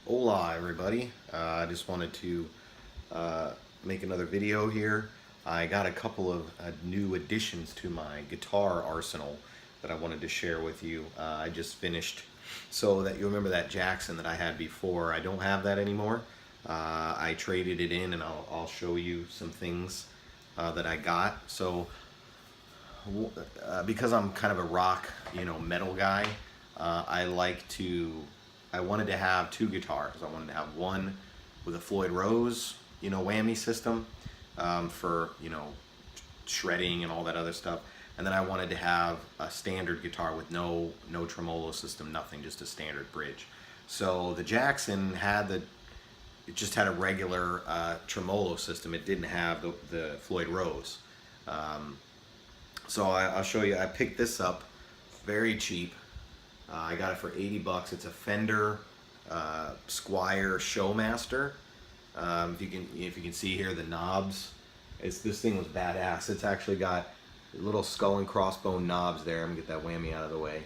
Hola everybody, I just wanted to make another video here. I got a couple of new additions to my guitar arsenal that I wanted to share with you. I just finished, so that you remember that Jackson that I had before. I don't have that anymore. I traded it in, and I'll show you some things that I got. So because I'm kind of a rock, metal guy, I wanted to have two guitars. I wanted to have one with a Floyd Rose, whammy system for, shredding and all that other stuff. And then I wanted to have a standard guitar with no tremolo system, nothing, just a standard bridge. So the Jackson it just had a regular tremolo system. It didn't have the Floyd Rose. So I'll show you. I picked this up very cheap. I got it for 80 bucks. It's a Fender Squier Showmaster. If you can see here, the knobs. This thing was badass. It's actually got little skull and crossbone knobs there. I'm gonna get that whammy out of the way.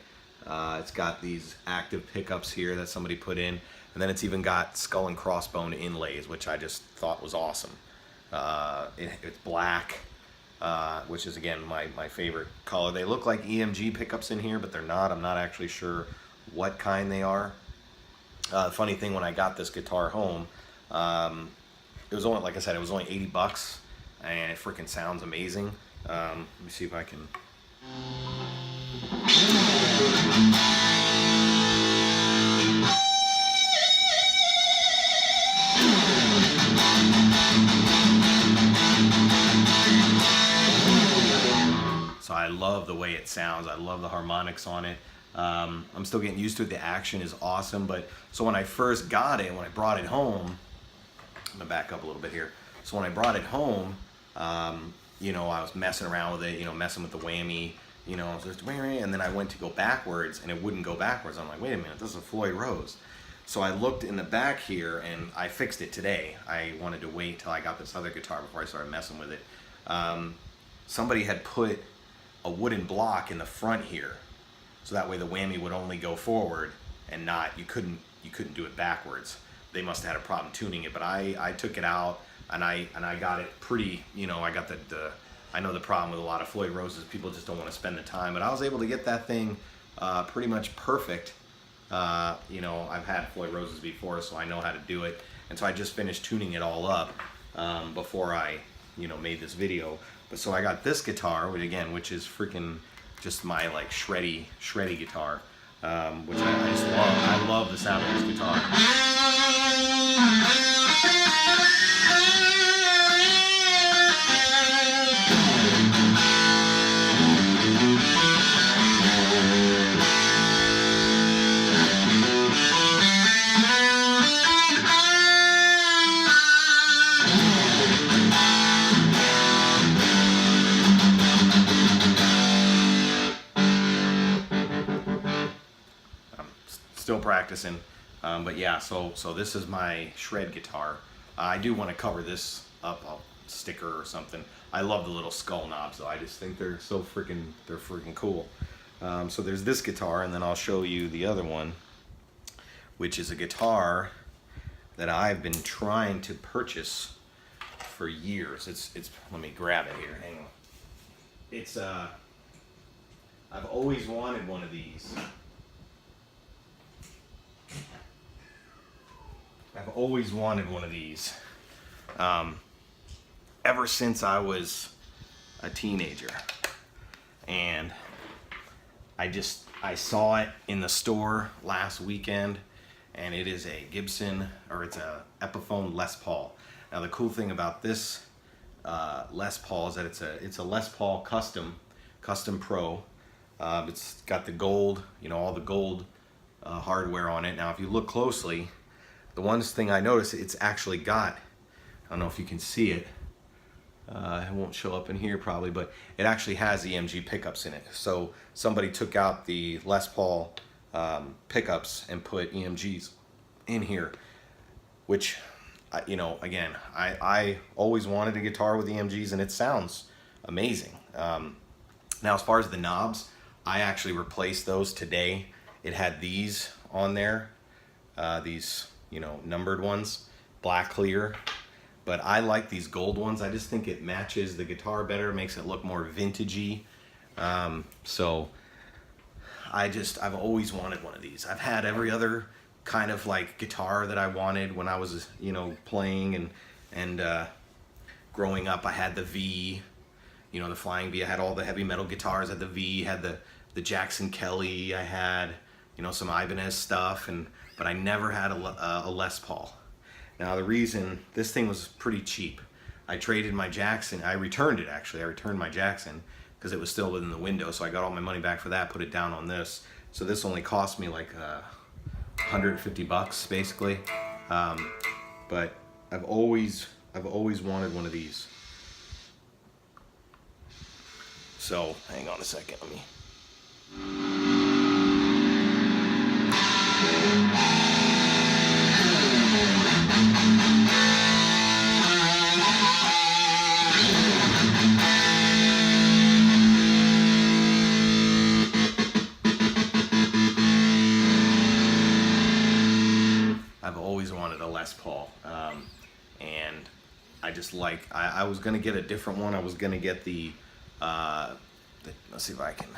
It's got these active pickups here that somebody put in, and then it's even got skull and crossbone inlays, which I just thought was awesome. It's black. Which is again my favorite color. They look like EMG pickups in here, but they're not. I'm not actually sure what kind they are. The funny thing, when I got this guitar home, it was only, like I said, it was only 80 bucks, and it freaking sounds amazing. Let me see if I can. So I love the way it sounds. I love the harmonics on it. I'm still getting used to it. The action is awesome. But so when I first got it, when I brought it home, I'm gonna back up a little bit here. So when I brought it home, I was messing around with it, messing with the whammy, and then I went to go backwards, and it wouldn't go backwards. I'm like, wait a minute, this is a Floyd Rose. So I looked in the back here, and I fixed it today. I wanted to wait till I got this other guitar before I started messing with it. Somebody had put a wooden block in the front here, so that way the whammy would only go forward and not, you couldn't do it backwards. They must have had a problem tuning it, but I took it out, and I got it pretty, I got I know the problem with a lot of Floyd Roses, people just don't want to spend the time, but I was able to get that thing pretty much perfect. I've had Floyd Roses before, so I know how to do it, and so I just finished tuning it all up before I made this video. But so I got this guitar, which is freaking just my like shreddy guitar, which I just love. I love the sound of this guitar. Still practicing, but yeah, so this is my shred guitar. I do want to cover this up, a sticker or something. I love the little skull knobs though. I just think they're freaking cool. So there's this guitar, and then I'll show you the other one, which is a guitar that I've been trying to purchase for years. It's let me grab it here, hang on. I've always wanted one of these. I've always wanted one of these ever since I was a teenager, and I saw it in the store last weekend, and it is a Gibson, or it's a Epiphone Les Paul. Now the cool thing about this Les Paul is that it's a Les Paul Custom Pro. It's got the gold, all the gold hardware on it. Now if you look closely, the one thing I noticed, it's actually got, I don't know if you can see it, it won't show up in here probably, but it actually has EMG pickups in it. So somebody took out the Les Paul pickups and put EMGs in here, which, again, I always wanted a guitar with EMGs, and it sounds amazing. Now as far as the knobs, I actually replaced those today. It had these on there, these numbered ones, black clear. But I like these gold ones. I just think it matches the guitar better, makes it look more vintagey. So I've always wanted one of these. I've had every other kind of like guitar that I wanted when I was, playing and growing up. I had the V, the Flying V. I had all the heavy metal guitars. I had the V, had the Jackson Kelly. I had, some Ibanez stuff, but I never had a Les Paul. Now the reason, this thing was pretty cheap. I traded my Jackson. I returned it actually. I returned my Jackson because it was still within the window. So I got all my money back for that. Put it down on this. So this only cost me like $150 basically. But I've always wanted one of these. So hang on a second. Let me. I've always wanted a Les Paul, and I just I was gonna get a different one. I was gonna get the let's see if I can,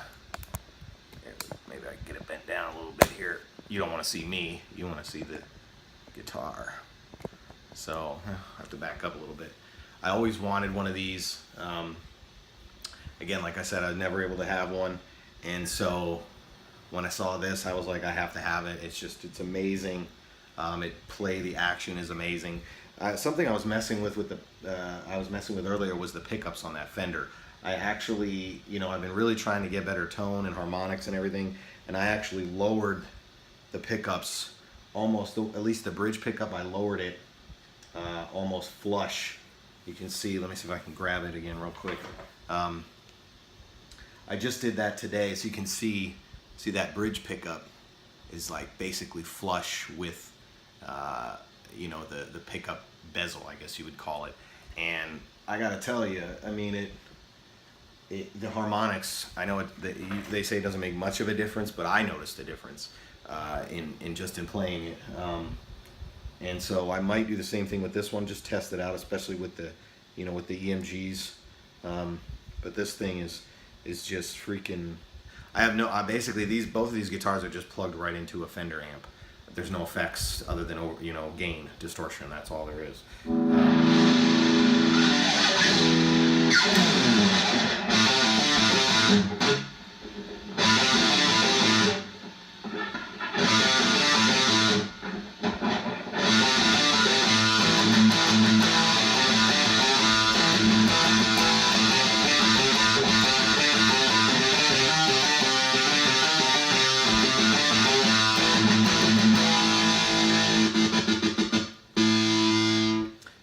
maybe I can get it bent down a little bit here. You don't want to see me, you want to see the guitar. So I have to back up a little bit. I always wanted one of these. Again, like I said, I was never able to have one, and so when I saw this, I was like, I have to have it. It's amazing. The action is amazing. Something I was messing with earlier was the pickups on that Fender. I actually, I've been really trying to get better tone and harmonics and everything, and I actually lowered the pickups almost, at least the bridge pickup, I lowered it almost flush. You can see, let me see if I can grab it again real quick. I just did that today, so you can see that bridge pickup is like basically flush with the pickup bezel, I guess you would call it. And I gotta tell you, I mean, the harmonics, I know they say it doesn't make much of a difference, but I noticed a difference in playing it. And so I might do the same thing with this one, just test it out, especially with the EMGs. But this thing is just freaking. Basically both of these guitars are just plugged right into a Fender amp. There's no effects other than gain, distortion. That's all there is.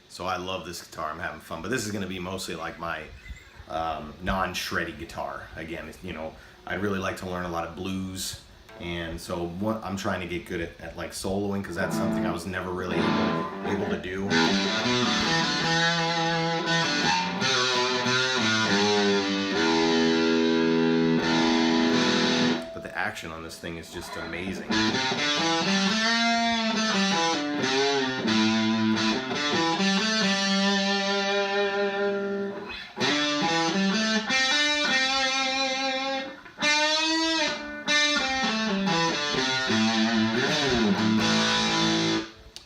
So I love this guitar. I'm having fun, but this is going to be mostly like my non-shreddy guitar. Again, I really like to learn a lot of blues, and so I'm trying to get good at like soloing, because that's something I was never really able to do. But the action on this thing is just amazing.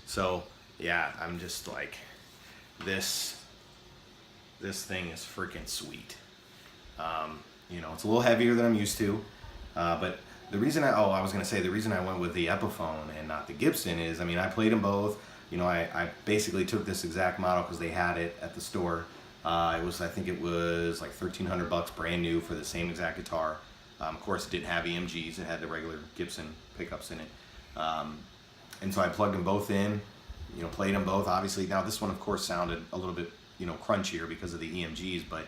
So yeah, I'm just like, this thing is freaking sweet. It's a little heavier than I'm used to, but the reason I was gonna say the reason I went with the Epiphone and not the Gibson is, I played them both. I basically took this exact model because they had it at the store. I think it was like $1,300 brand new for the same exact guitar. Of course, it didn't have EMGs; it had the regular Gibson pickups in it. And so I plugged them both in, played them both. Obviously, now this one, of course, sounded a little bit, crunchier because of the EMGs, but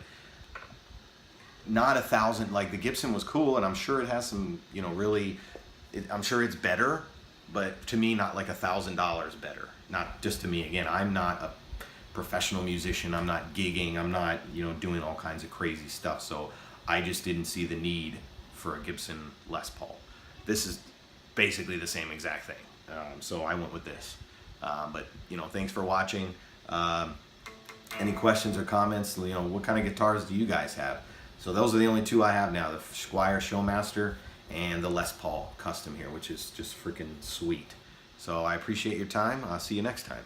not 1,000. Like the Gibson was cool, and I'm sure it has some, I'm sure it's better, but to me, not like $1,000 better. Not just to me. Again, I'm not a professional musician. I'm not gigging. I'm not, doing all kinds of crazy stuff. So I just didn't see the need for a Gibson Les Paul. This is basically the same exact thing. So I went with this. But thanks for watching. Any questions or comments? What kind of guitars do you guys have? So those are the only two I have now: the Squier Showmaster and the Les Paul Custom here, which is just freaking sweet. So I appreciate your time. I'll see you next time.